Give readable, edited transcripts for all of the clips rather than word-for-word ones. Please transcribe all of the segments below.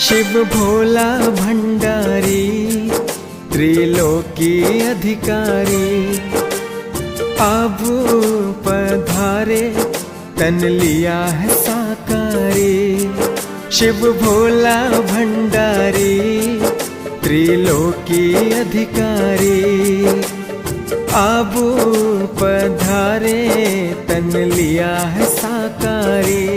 शिव भोला भंडारी त्रिलोकी अधिकारी, अब पधारे तन लिया है साकारी। शिव भोला भंडारी त्रिलोकी अधिकारी, अब पधारे तन लिया है साकारी।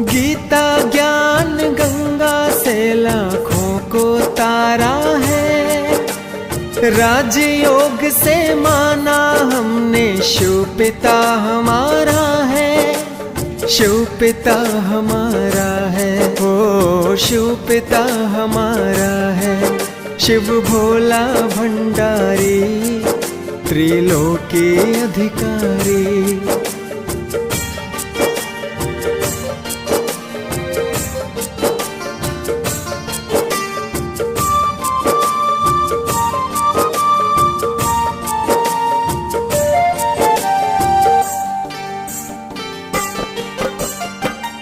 गीता ज्ञान गंगा से लाखों को तारा है, राजयोग से माना हमने शिव पिता हमारा है। शिव पिता हमारा है, ओ शिव पिता हमारा है। शिव भोला भंडारी त्रिलोकी अधिकारी।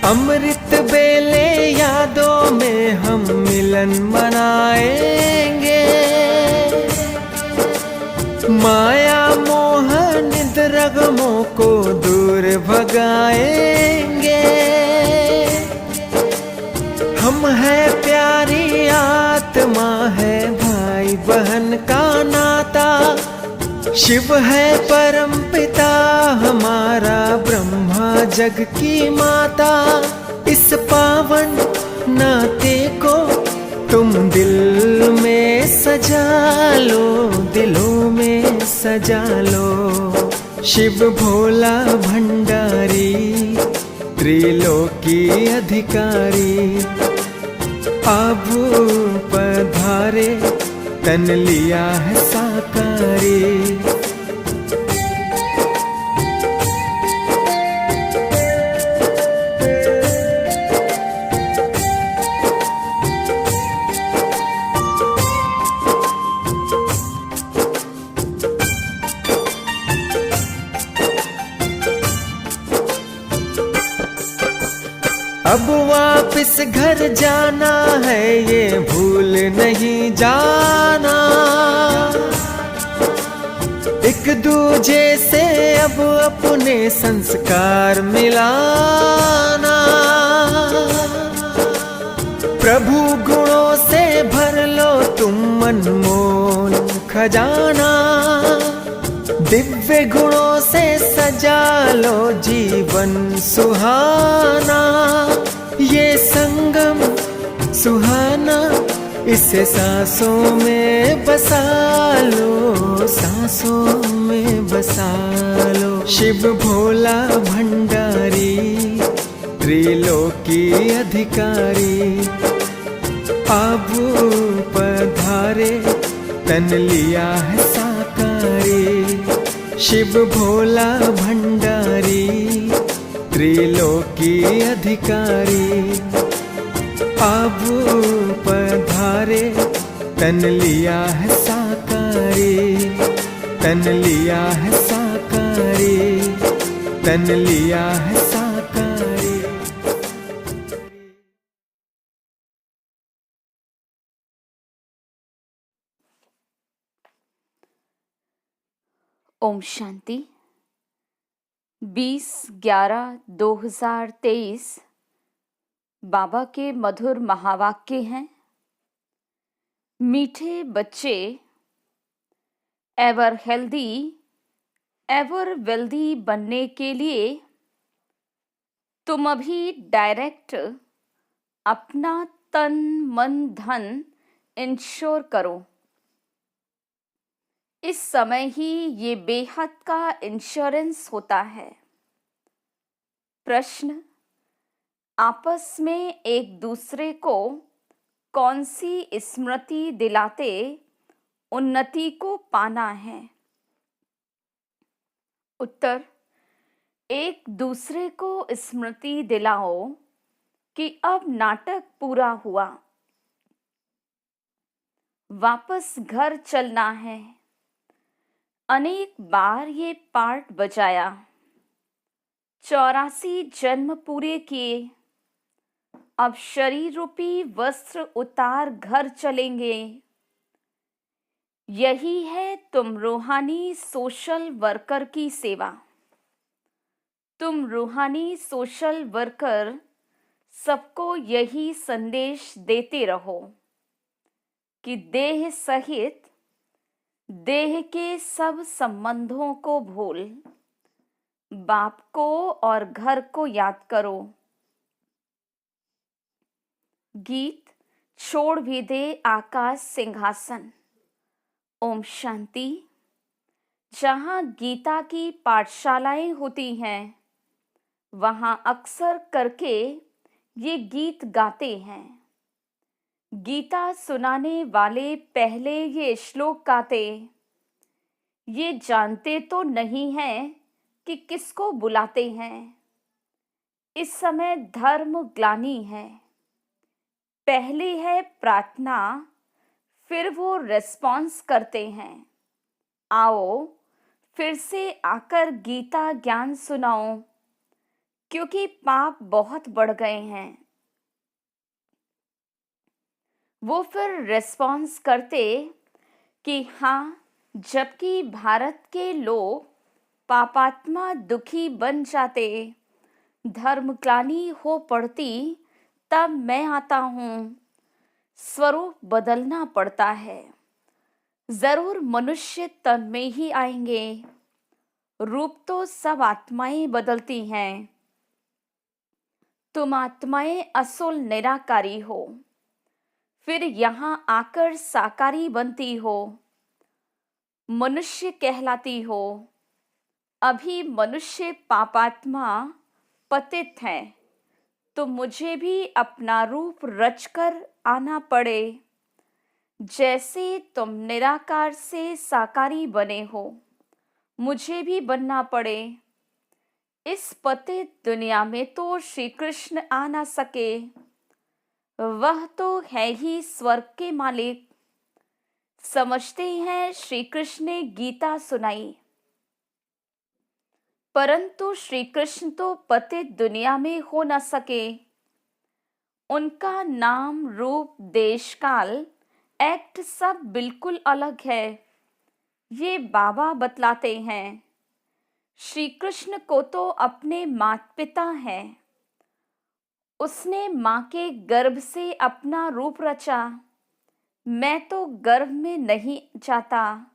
अमृत बेले यादों में हम मिलन मनाएंगे, माया मोह निद रगमों को दूर भगाएंगे। हम है प्यारी आत्मा है भाई बहन का नाता। शिव है परम पिता हमारा, ब्रह्मा जग की माता। इस पावन नाते को तुम दिल में सजा लो, दिलों में सजा लो। शिव भोला भंडारी त्रिलोकी अधिकारी, अब पधारे तन लिया है साकारी। अब वापिस घर जाना है ये भूल नहीं जाना, एक दूजे से अब अपने संस्कार मिलाना। प्रभु गुणों से भर लो तुम मनमोल खजाना, दिव्य गुणों से सजा लो जीवन सुहाना। ये संगम सुहाना इसे सांसों में बसा लो, सांसों में बसा लो। शिव भोला भंडारी त्रिलोकी अधिकारी, अब पधारे तन लिया है साकारी। शिव भोला भंडारी त्रिलोकी अधिकारी, अब पधारे तन लिया है साकारी। तन लिया है साकारी, तन लिया है साकारी। ओम शांति। 20/11/2023 बाबा के मधुर महावाक्य हैं। मीठे बच्चे, एवर हेल्दी एवर वेल्दी बनने के लिए तुम अभी डायरेक्ट अपना तन मन धन इंश्योर करो। इस समय ही ये बेहद का इंश्योरेंस होता है। प्रश्न, आपस में एक दूसरे को कौन सी स्मृति दिलाते उन्नति को पाना है? उत्तर, एक दूसरे को स्मृति दिलाओ कि अब नाटक पूरा हुआ, वापस घर चलना है। अनेक बार ये पार्ट बजाया, 84 जन्म पूरे किए, अब शरीर रूपी वस्त्र उतार घर चलेंगे। यही है तुम रूहानी सोशल वर्कर की सेवा। तुम रूहानी सोशल वर्कर सबको यही संदेश देते रहो कि देह सहित देह के सब संबंधों को भूल बाप को और घर को याद करो। गीत छोड़ भी दे आकाश सिंहासन। ओम शांति। जहाँ गीता की पाठशालाएं होती हैं, वहाँ अक्सर करके ये गीत गाते हैं। गीता सुनाने वाले पहले ये श्लोक गाते, ये जानते तो नहीं हैं कि किसको बुलाते हैं। इस समय धर्म ग्लानि है, पहले है प्रार्थना, फिर वो रिस्पॉन्स करते हैं। आओ फिर से आकर गीता ज्ञान सुनाओ, क्योंकि पाप बहुत बढ़ गए हैं। वो फिर रिस्पॉन्स करते कि हाँ, जबकि भारत के लोग पापात्मा दुखी बन जाते, धर्मग्लानि हो पड़ती, तब मैं आता हूँ। स्वरूप बदलना पड़ता है। जरूर मनुष्य तन में ही आएंगे। रूप तो सब आत्माएं बदलती हैं। तुम आत्माएं असुल निराकारी हो, फिर यहाँ आकर साकारी बनती हो, मनुष्य कहलाती हो। अभी मनुष्य पापात्मा पतित है, तो मुझे भी अपना रूप रचकर आना पड़े। जैसे तुम निराकार से साकारी बने हो, मुझे भी बनना पड़े। इस पतित दुनिया में तो श्री कृष्ण आ ना सके, वह तो है ही स्वर्ग के मालिक। समझते हैं श्री कृष्ण ने गीता सुनाई, परंतु श्री कृष्ण तो पतित दुनिया में हो न सके। उनका नाम, रूप, देश, काल, एक्ट सब बिल्कुल अलग है। ये बाबा बतलाते हैं। श्री कृष्ण को तो अपने माता पिता हैं। उसने माँ के गर्भ से अपना रूप रचा। मैं तो गर्भ में नहीं जाता,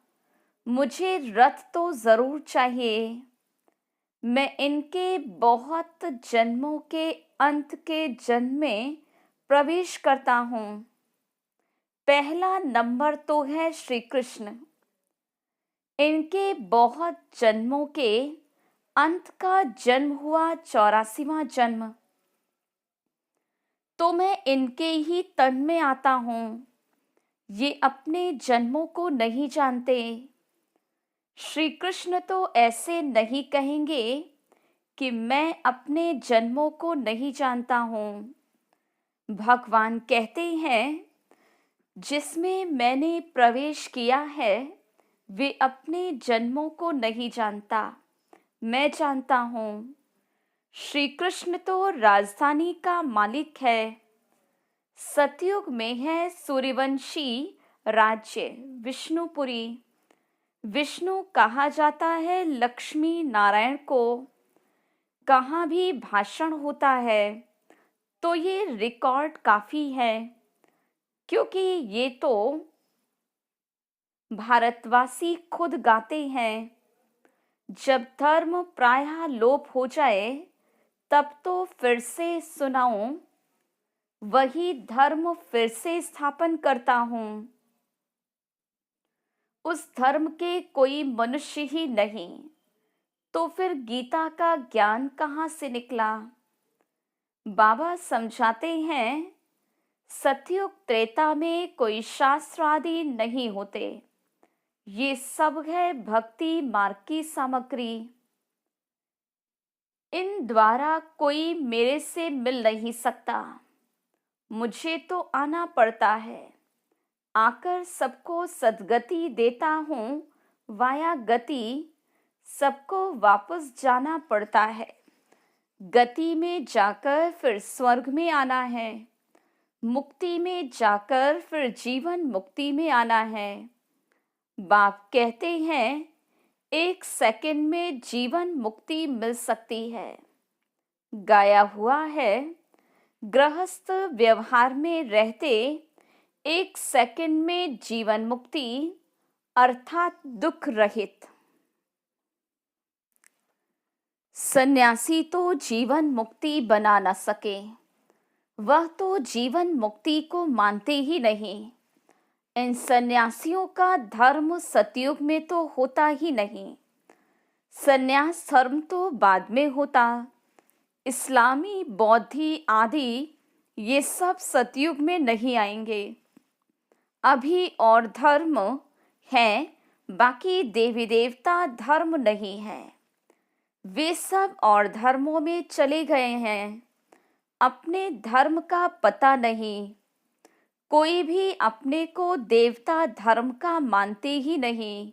मुझे रथ तो जरूर चाहिए। मैं इनके बहुत जन्मों के अंत के जन्म में प्रवेश करता हूँ। पहला नंबर तो है श्री कृष्ण। इनके बहुत जन्मों के अंत का जन्म हुआ 84वां जन्म, तो मैं इनके ही तन में आता हूँ। ये अपने जन्मों को नहीं जानते। श्री कृष्ण तो ऐसे नहीं कहेंगे कि मैं अपने जन्मों को नहीं जानता हूँ। भगवान कहते हैं, जिसमें मैंने प्रवेश किया है, वे अपने जन्मों को नहीं जानता, मैं जानता हूँ। श्री कृष्ण तो राजधानी का मालिक है। सतयुग में है सूर्यवंशी राज्य विष्णुपुरी। विष्णु कहा जाता है लक्ष्मी नारायण को। कहाँ भी भाषण होता है तो ये रिकॉर्ड काफी है, क्योंकि ये तो भारतवासी खुद गाते हैं। जब धर्म प्रायः लोप हो जाए, तब तो फिर से सुनाऊं, वही धर्म फिर से स्थापन करता हूँ। उस धर्म के कोई मनुष्य ही नहीं, तो फिर गीता का ज्ञान कहाँ से निकला? बाबा समझाते हैं, सतयुग त्रेता में कोई शास्त्र आदि नहीं होते, ये सब है भक्ति मार्ग की सामग्री। इन द्वारा कोई मेरे से मिल नहीं सकता, मुझे तो आना पड़ता है। आकर सबको सद्गति देता हूँ, वाया गति सबको वापस जाना पड़ता है। गति में जाकर फिर स्वर्ग में आना है, मुक्ति में जाकर फिर जीवन मुक्ति में आना है। बाप कहते हैं, 1 सेकंड में जीवन मुक्ति मिल सकती है। गाया हुआ है, गृहस्थ व्यवहार में रहते 1 सेकंड में जीवन मुक्ति अर्थात दुख रहित। सन्यासी तो जीवन मुक्ति बना न सके, वह तो जीवन मुक्ति को मानते ही नहीं। इन सन्यासियों का धर्म सतयुग में तो होता ही नहीं, सन्यास धर्म तो बाद में होता। इस्लामी, बौद्धि आदि ये सब सतयुग में नहीं आएंगे। अभी और धर्म हैं, बाकी देवी देवता धर्म नहीं है। वे सब और धर्मों में चले गए हैं, अपने धर्म का पता नहीं। कोई भी अपने को देवता धर्म का मानते ही नहीं।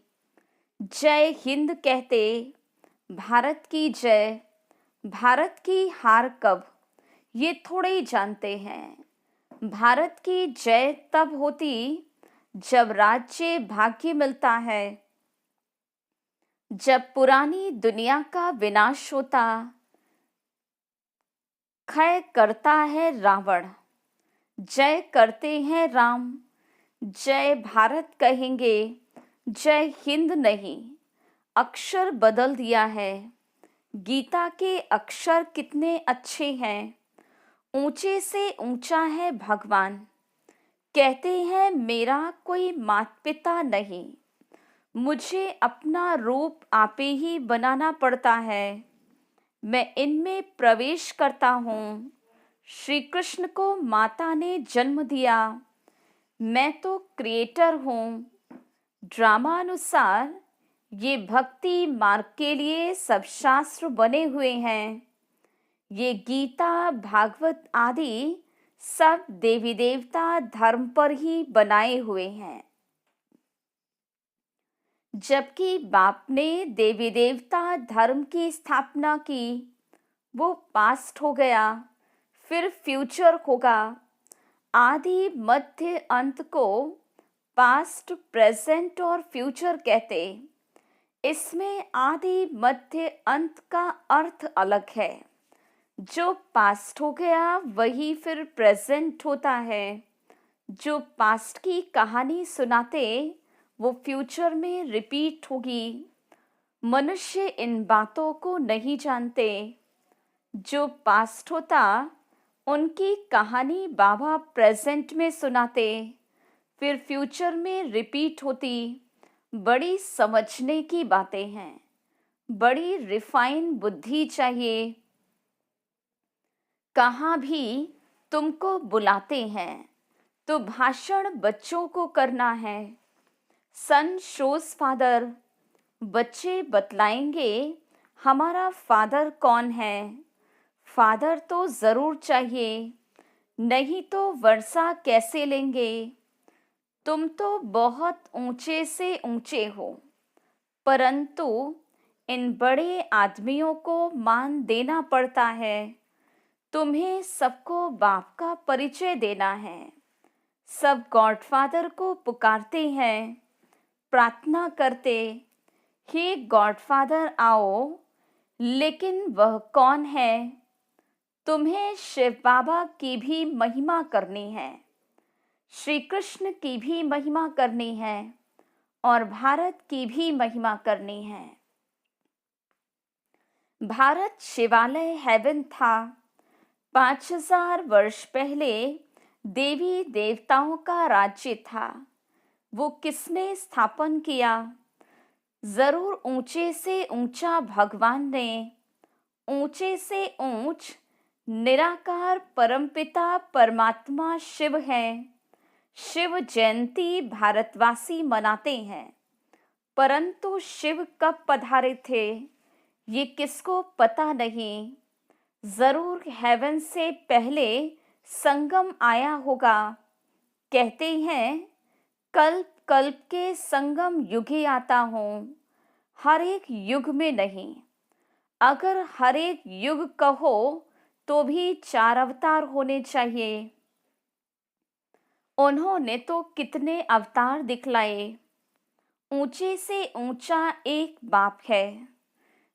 जय हिंद कहते, भारत की जय, भारत की हार कब, ये थोड़े ही जानते हैं। भारत की जय तब होती जब राज्य भाग्य मिलता है, जब पुरानी दुनिया का विनाश होता। क्षय करता है रावण, जय करते हैं राम। जय भारत कहेंगे, जय हिंद नहीं। अक्षर बदल दिया है। गीता के अक्षर कितने अच्छे हैं। ऊंचे से ऊंचा है भगवान। कहते हैं, मेरा कोई माता पिता नहीं, मुझे अपना रूप आपे ही बनाना पड़ता है। मैं इनमें प्रवेश करता हूँ। श्री कृष्ण को माता ने जन्म दिया, मैं तो क्रिएटर हूँ। ड्रामानुसार ये भक्ति मार्ग के लिए सब शास्त्र बने हुए हैं। ये गीता, भागवत आदि सब देवी देवता धर्म पर ही बनाए हुए हैं। जबकि बाप ने देवी देवता धर्म की स्थापना की, वो पास्ट हो गया, फिर फ्यूचर होगा। आदि मध्य अंत को पास्ट, प्रेजेंट और फ्यूचर कहते। इसमें आदि मध्य अंत का अर्थ अलग है। जो पास्ट हो गया वही फिर प्रेजेंट होता है। जो पास्ट की कहानी सुनाते वो फ्यूचर में रिपीट होगी। मनुष्य इन बातों को नहीं जानते। जो पास्ट होता उनकी कहानी बाबा प्रेजेंट में सुनाते, फिर फ्यूचर में रिपीट होती। बड़ी समझने की बातें हैं, बड़ी रिफाइन बुद्धि चाहिए। कहाँ भी तुमको बुलाते हैं तो भाषण बच्चों को करना है। सन शोज फादर, बच्चे बतलाएंगे हमारा फादर कौन है। फादर तो ज़रूर चाहिए, नहीं तो वर्षा कैसे लेंगे। तुम तो बहुत ऊंचे से ऊंचे हो, परंतु इन बड़े आदमियों को मान देना पड़ता है। तुम्हें सबको बाप का परिचय देना है। सब गॉडफादर को पुकारते हैं, प्रार्थना करते, हे गॉडफादर आओ। लेकिन वह कौन है? तुम्हें शिव बाबा की भी महिमा करनी है, श्री कृष्ण की भी महिमा करनी है और भारत की भी महिमा करनी है। भारत शिवालय हेवन था। 5000 वर्ष पहले देवी देवताओं का राज्य था। वो किसने स्थापन किया? जरूर ऊंचे से ऊंचा भगवान ने, ऊंचे से ऊंच निराकार परमपिता परमात्मा शिव है। शिव जयंती भारतवासी मनाते हैं, परंतु शिव कब पधारे थे ये किसको पता नहीं। जरूर हेवन से पहले संगम आया होगा। कहते हैं कल्प कल्प के संगम युगे आता हूँ, हर एक युग में नहीं। अगर हर एक युग कहो तो भी 4 अवतार होने चाहिए। उन्होंने तो कितने अवतार दिखलाए। ऊंचे से ऊंचा एक बाप है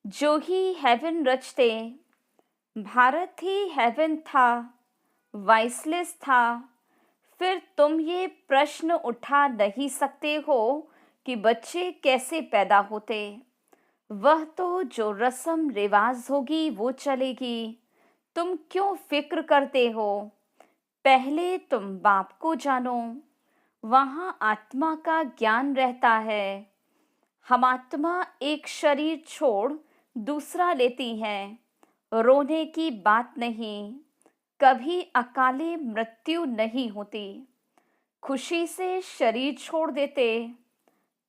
जो ही हेवन रचते। भारत ही हेवन था, वाइसलेस था। फिर तुम ये प्रश्न उठा नहीं सकते हो कि बच्चे कैसे पैदा होते। वह तो जो रस्म रिवाज होगी वो चलेगी, तुम क्यों फिक्र करते हो। पहले तुम बाप को जानो, वहाँ आत्मा का ज्ञान रहता है। हम आत्मा एक शरीर छोड़ दूसरा लेती हैं। रोने की बात नहीं, कभी अकाले मृत्यु नहीं होती। खुशी से शरीर छोड़ देते।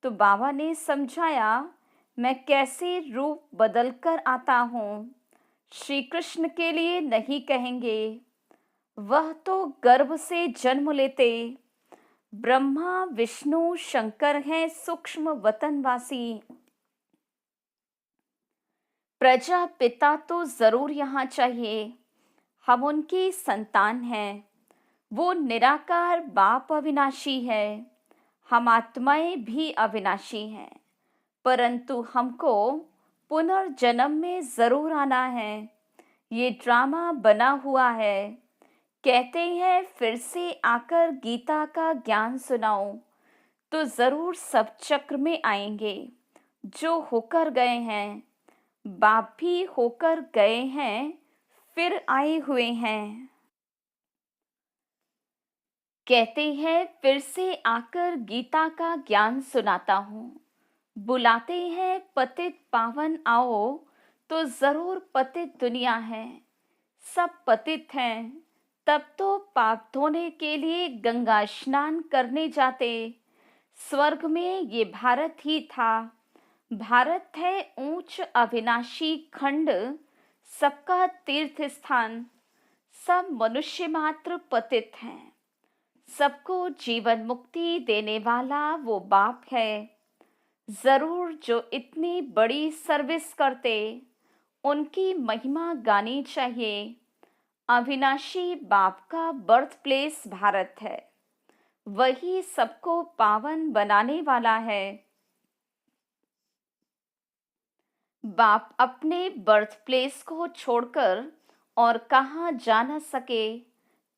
तो बाबा ने समझाया मैं कैसे रूप बदल कर आता हूँ। श्री कृष्ण के लिए नहीं कहेंगे, वह तो गर्भ से जन्म लेते। ब्रह्मा विष्णु शंकर हैं सूक्ष्म वतनवासी। प्रजापिता तो जरूर यहाँ चाहिए, हम उनकी संतान हैं। वो निराकार बाप अविनाशी है, हम आत्माएं भी अविनाशी हैं। परंतु हमको पुनर्जन्म में जरूर आना है। ये ड्रामा बना हुआ है। कहते हैं फिर से आकर गीता का ज्ञान सुनाओ, तो जरूर सब चक्र में आएंगे। जो होकर गए हैं, बाप भी होकर गए हैं, फिर आए हुए हैं। कहते हैं फिर से आकर गीता का ज्ञान सुनाता हूँ। बुलाते हैं पतित पावन आओ, तो जरूर पतित दुनिया है। सब पतित हैं, तब तो पाप धोने के लिए गंगा स्नान करने जाते। स्वर्ग में ये भारत ही था। भारत है ऊंच अविनाशी खंड, सबका तीर्थ स्थान। सब मनुष्य मात्र पतित हैं। सबको जीवन मुक्ति देने वाला वो बाप है। जरूर जो इतनी बड़ी सर्विस करते, उनकी महिमा गानी चाहिए। अविनाशी बाप का बर्थ प्लेस भारत है, वही सबको पावन बनाने वाला है। बाप अपने बर्थ प्लेस को छोड़कर और कहाँ जा न सके,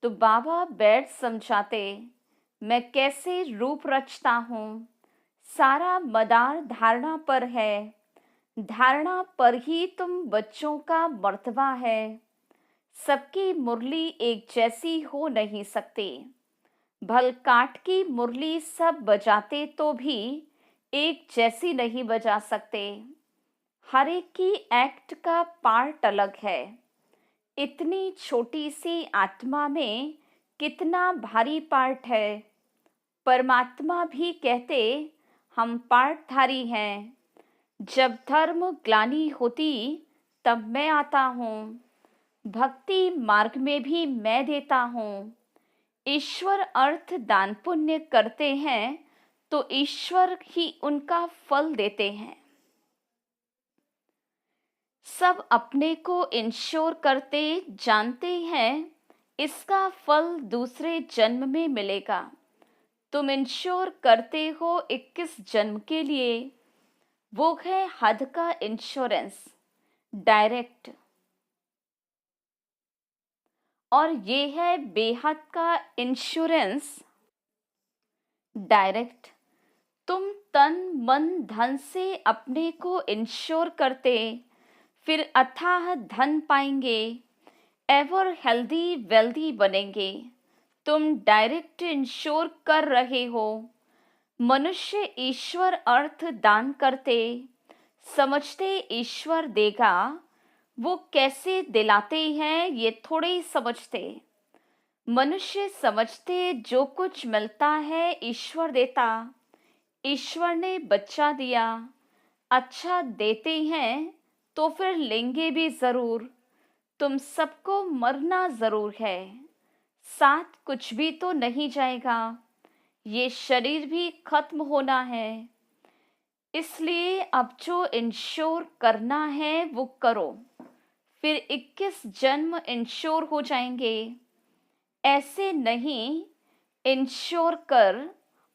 तो बाबा बैठ समझाते मैं कैसे रूप रचता हूँ। सारा मदार धारणा पर है, धारणा पर ही तुम बच्चों का मर्तबा है। सबकी मुरली एक जैसी हो नहीं सकती। भल काट की मुरली सब बजाते तो भी एक जैसी नहीं बजा सकते। हर एक की एक्ट का पार्ट अलग है। इतनी छोटी सी आत्मा में कितना भारी पार्ट है। परमात्मा भी कहते हम पार्टधारी हैं। जब धर्म ग्लानि होती तब मैं आता हूँ। भक्ति मार्ग में भी मैं देता हूँ। ईश्वर अर्थ दान पुण्य करते हैं तो ईश्वर ही उनका फल देते हैं। सब अपने को इंश्योर करते जानते हैं, इसका फल दूसरे जन्म में मिलेगा। तुम इंश्योर करते हो 21 जन्म के लिए, वो है हद का इंश्योरेंस, डायरेक्ट। और ये है बेहद का इंश्योरेंस, डायरेक्ट। तुम तन मन धन से अपने को इंश्योर करते, फिर अथाह धन पाएंगे, एवर हेल्दी वेल्दी बनेंगे। तुम डायरेक्ट इंश्योर कर रहे हो। मनुष्य ईश्वर अर्थ दान करते समझते ईश्वर देगा, वो कैसे दिलाते हैं ये थोड़े ही समझते। मनुष्य समझते जो कुछ मिलता है ईश्वर देता, ईश्वर ने बच्चा दिया, अच्छा देते हैं तो फिर लेंगे भी जरूर। तुम सबको मरना जरूर है, साथ कुछ भी तो नहीं जाएगा, ये शरीर भी खत्म होना है। इसलिए अब जो इंश्योर करना है वो करो, फिर 21 जन्म इंश्योर हो जाएंगे। ऐसे नहीं इंश्योर कर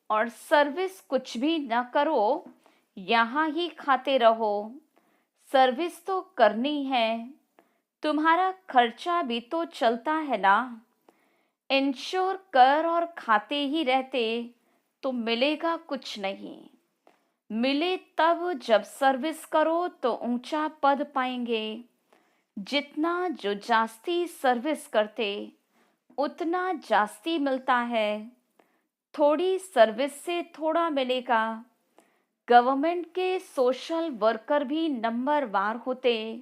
और सर्विस कुछ भी ना करो, यहाँ ही खाते रहो। सर्विस तो करनी है, तुम्हारा खर्चा भी तो चलता है ना। इंश्योर कर और खाते ही रहते तो मिलेगा कुछ नहीं। मिले तब जब सर्विस करो तो ऊंचा पद पाएंगे। जितना जो जास्ती सर्विस करते उतना जास्ती मिलता है। थोड़ी सर्विस से थोड़ा मिलेगा। गवर्नमेंट के सोशल वर्कर भी नंबरवार होते,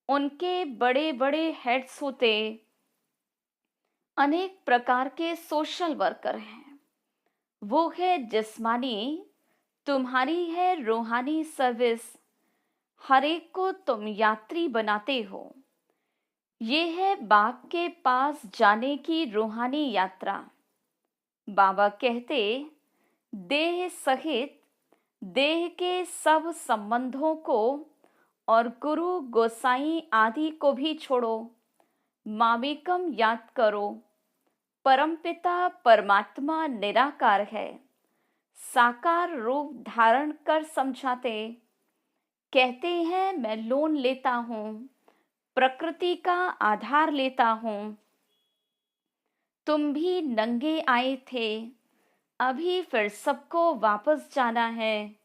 उनके बड़े बड़े हेड्स होते। अनेक प्रकार के सोशल वर्कर हैं। वो है जिस्मानी, तुम्हारी है रूहानी सर्विस। हर एक को तुम यात्री बनाते हो। ये है बाप के पास जाने की रूहानी यात्रा। बाबा कहते, देह सहित देह के सब संबंधों को और गुरु गोसाई आदि को भी छोड़ो, मामिकम याद करो। परमपिता परमात्मा निराकार है, साकार रूप धारण कर समझाते। कहते हैं मैं लोन लेता हूँ, प्रकृति का आधार लेता हूँ। तुम भी नंगे आए थे, अभी फिर सबको वापस जाना है।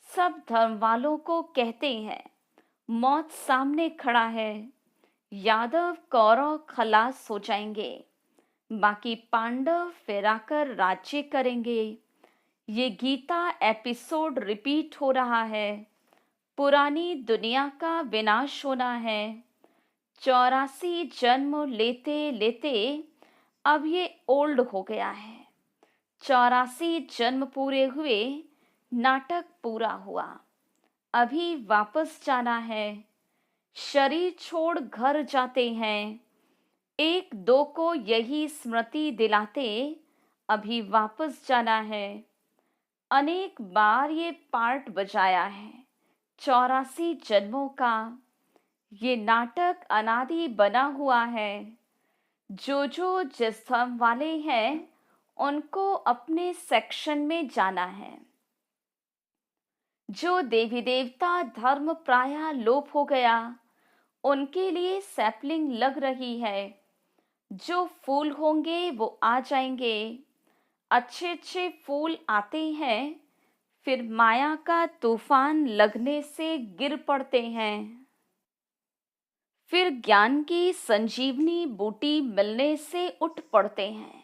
सब धर्म वालों को कहते हैं मौत सामने खड़ा है। यादव कौरव खलास हो जाएंगे, बाकी पांडव फिर आकर राज्य करेंगे। ये गीता एपिसोड रिपीट हो रहा है। पुरानी दुनिया का विनाश होना है। 84 जन्म लेते लेते अब ये ओल्ड हो गया है। 84 जन्म पूरे हुए, नाटक पूरा हुआ, अभी वापस जाना है। शरीर छोड़ घर जाते हैं, एक दो को यही स्मृति दिलाते अभी वापस जाना है। अनेक बार ये पार्ट बजाया है 84 जन्मों का। ये नाटक अनादि बना हुआ है। जो जिस धर्म वाले हैं उनको अपने सेक्शन में जाना है। जो देवी देवता धर्म प्रायः लोप हो गया, उनके लिए सैपलिंग लग रही है। जो फूल होंगे वो आ जाएंगे। अच्छे अच्छे फूल आते हैं, फिर माया का तूफान लगने से गिर पड़ते हैं। फिर ज्ञान की संजीवनी बूटी मिलने से उठ पड़ते हैं।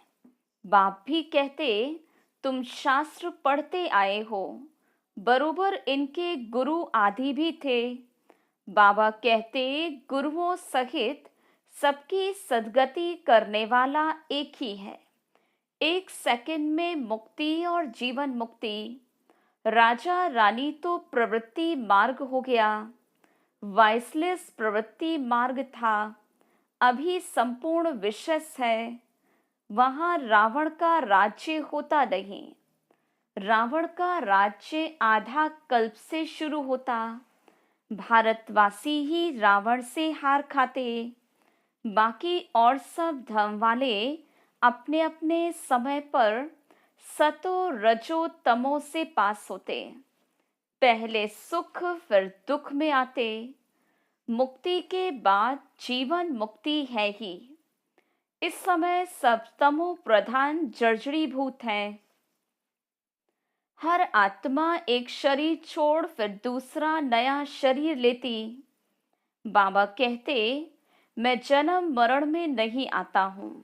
बाप भी कहते, तुम शास्त्र पढ़ते आए हो, बरोबर इनके गुरु आदि भी थे। बाबा कहते, गुरुओं सहित सबकी सद्गति करने वाला एक ही है। 1 सेकंड में मुक्ति और जीवन मुक्ति। राजा रानी तो प्रवृत्ति मार्ग हो गया, वाइसलेस प्रवृत्ति मार्ग था, अभी संपूर्ण विशेष है। वहां रावण का राज्य होता नहीं। रावण का राज्य आधा कल्प से शुरू होता। भारतवासी ही रावण से हार खाते, बाकी और सब धर्म वाले अपने अपने समय पर सतो रजो तमो से पास होते। पहले सुख फिर दुख में आते। मुक्ति के बाद जीवन मुक्ति है ही। इस समय सब तमो प्रधान जर्जरीभूत है। हर आत्मा एक शरीर छोड़ फिर दूसरा नया शरीर लेती। बाबा कहते, मैं जन्म मरण में नहीं आता हूँ,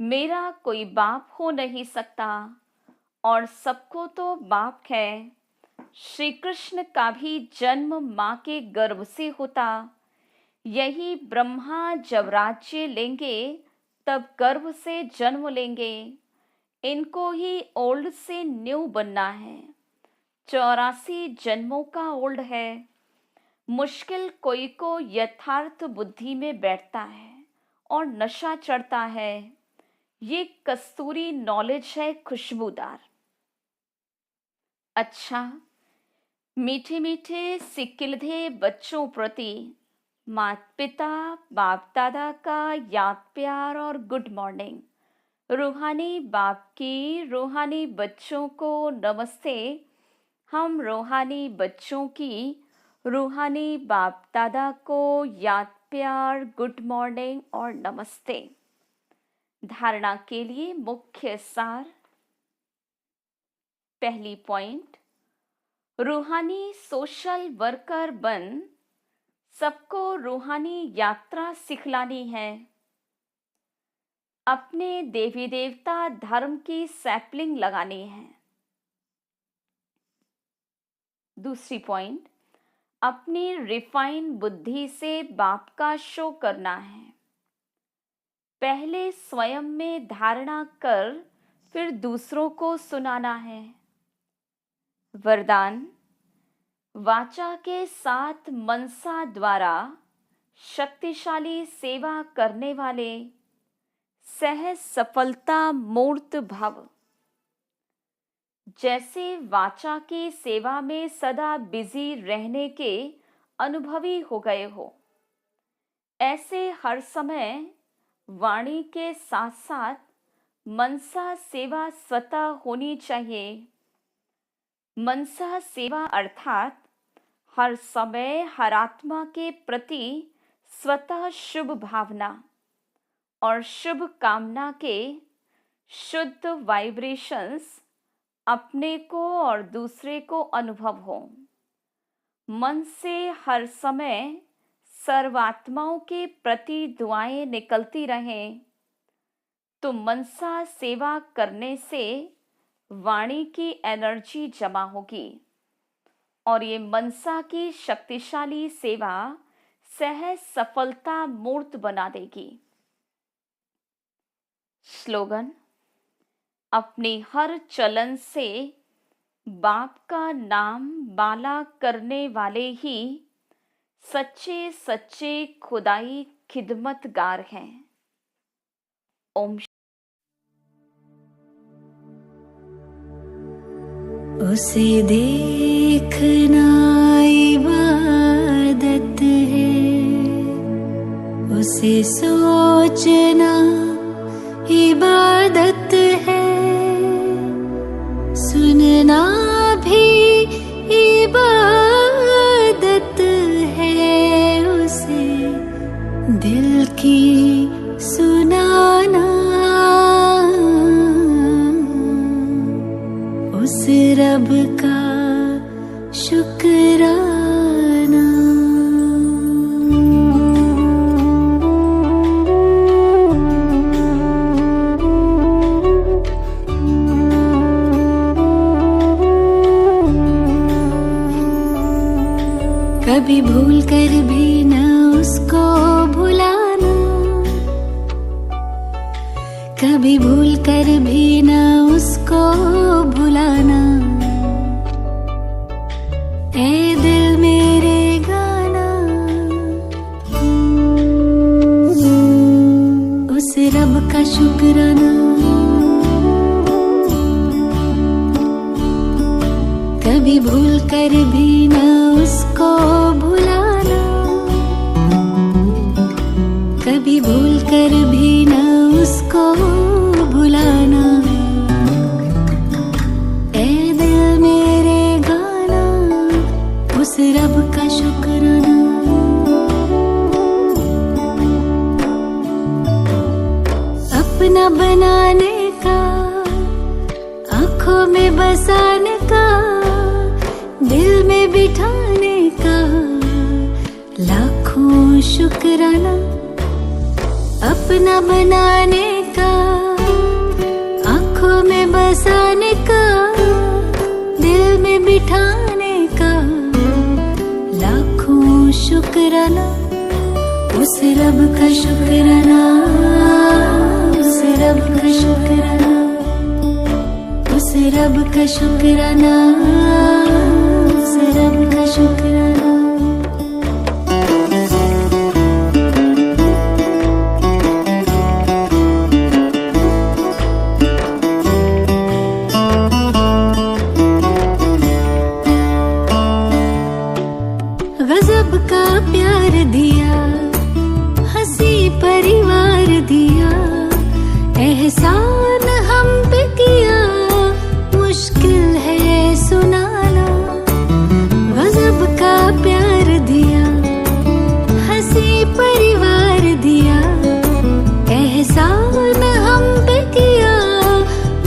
मेरा कोई बाप हो नहीं सकता और सबको तो बाप है। श्री कृष्ण का भी जन्म माँ के गर्भ से होता। यही ब्रह्मा जब राज्य लेंगे तब गर्भ से जन्म लेंगे। इनको ही ओल्ड से न्यू बनना है। 84 जन्मों का ओल्ड है। मुश्किल कोई को यथार्थ बुद्धि में बैठता है और नशा चढ़ता है। ये कस्तूरी नॉलेज है खुशबूदार। अच्छा, मीठे मीठे सिकिलधे बच्चों प्रति माता पिता बाप दादा का याद प्यार और गुड मॉर्निंग। रूहानी बाप की रूहानी बच्चों को नमस्ते। हम रूहानी बच्चों की रूहानी बाप दादा को याद प्यार गुड मॉर्निंग और नमस्ते। धारणा के लिए मुख्य सार। पहली पॉइंट, रूहानी सोशल वर्कर बन सबको रूहानी यात्रा सिखलानी है। अपने देवी देवता धर्म की सैपलिंग लगानी है। दूसरी पॉइंट, अपनी रिफाइन बुद्धि से बाप का शो करना है। पहले स्वयं में धारणा कर फिर दूसरों को सुनाना है। वरदान, वाचा के साथ मनसा द्वारा शक्तिशाली सेवा करने वाले सहज सफलता मूर्त भव। जैसे वाचा की सेवा में सदा बिजी रहने के अनुभवी हो गए हो, ऐसे हर समय वाणी के साथ साथ मनसा सेवा स्वतः होनी चाहिए। मनसा सेवा अर्थात हर समय हर आत्मा के प्रति स्वतः शुभ भावना और शुभ कामना के शुद्ध वाइब्रेशंस अपने को और दूसरे को अनुभव हो। मन से हर समय सर्वात्माओं के प्रति दुआएं निकलती रहें तो मनसा सेवा करने से वाणी की एनर्जी जमा होगी और ये मनसा की शक्तिशाली सेवा सहज सफलता मूर्त बना देगी। स्लोगन, अपनी हर चलन से बाप का नाम बाला करने वाले ही सच्चे सच्चे खुदाई खिदमतगार हैं। ओम। उसे देखना इबादत है, उसे सोचना इबादत है, सुनना भी इबादत है, उसे दिल की सुनाना, उस रब का शुक्राना। कभी भूल कर भी न उसको भुलाना, कभी भूल कर भी न उसको भुलाना। ए दिल मेरे गाना, उस रब का शुक्राना। कभी भूल कर भी न उसको भुलाना, कभी भूल कर भी न उसको भुलाना। ए दिल मेरे गाना, उस रब का शुक्राना। अपना बनाने का, आँखों में बसाने का, दिल में बिठाने का लाखों शुक्राना। अपना बनाने का, आँखों में बसाने का, शुक्राना, उस रब का शुक्राना, उस रब का शुक्राना, उस रब का शुक्राना, उस रब का शुक्राना। गजब का प्यार दिया, हंसी परिवार दिया, एहसान हम पे किया, मुश्किल है ये सुनाना। गजब का प्यार दिया, हंसी परिवार दिया, एहसान हम पे किया,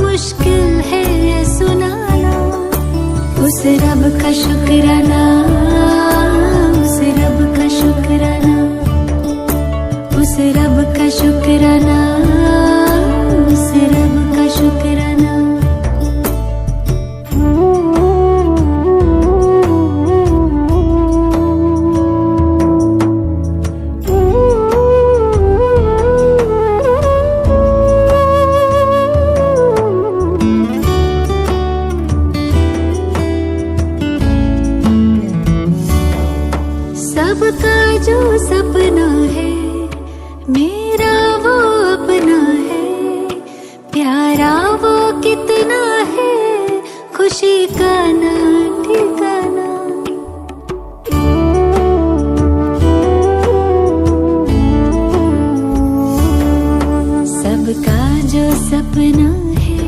मुश्किल है ये सुनाना। उस रब का शुक्राना, उस रब का शुक्राना, उस रब का शुक्राना, उस रब का शुक्राना। सबका जो सपना है मेरा वो अपना है, प्यारा वो कितना है, खुशी का ना ठिकाना। सबका जो सपना है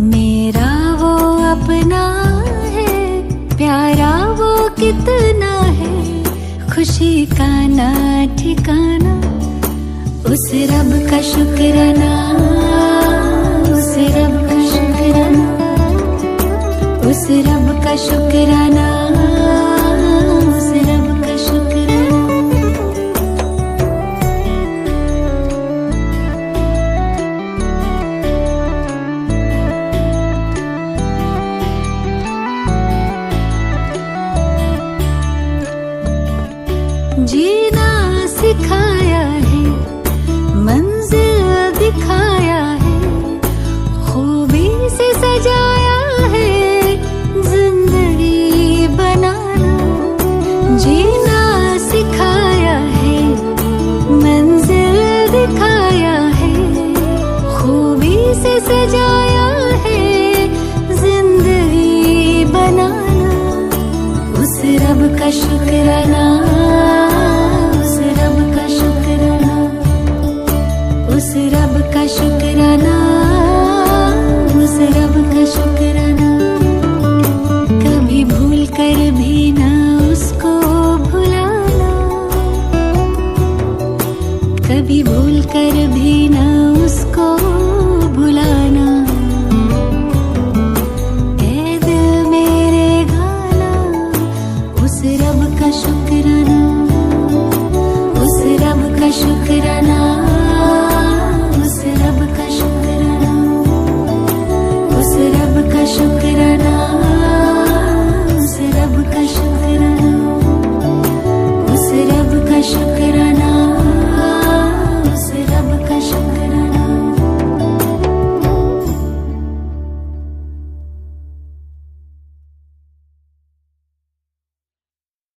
मेरा वो अपना है, प्यारा वो कितना है, खुशी का ना ठिकाना। उस रब का शुक्राना, उस रब का शुक्राना, उस रब का शुक्राना, उस रब का शुक्राना। जीना सिखाया है, मंजिल दिखाया है, खूबी से सजाया है, जिंदगी बनाना। जीना सिखाया है, मंजिल दिखाया है, खूबी से सजाया है, जिंदगी बनाना। उस रब का शुक्राना, उस रब का शुक्राना, उस रब का शुक्राना, उस रब का शुक्राना। कभी भूल कर भी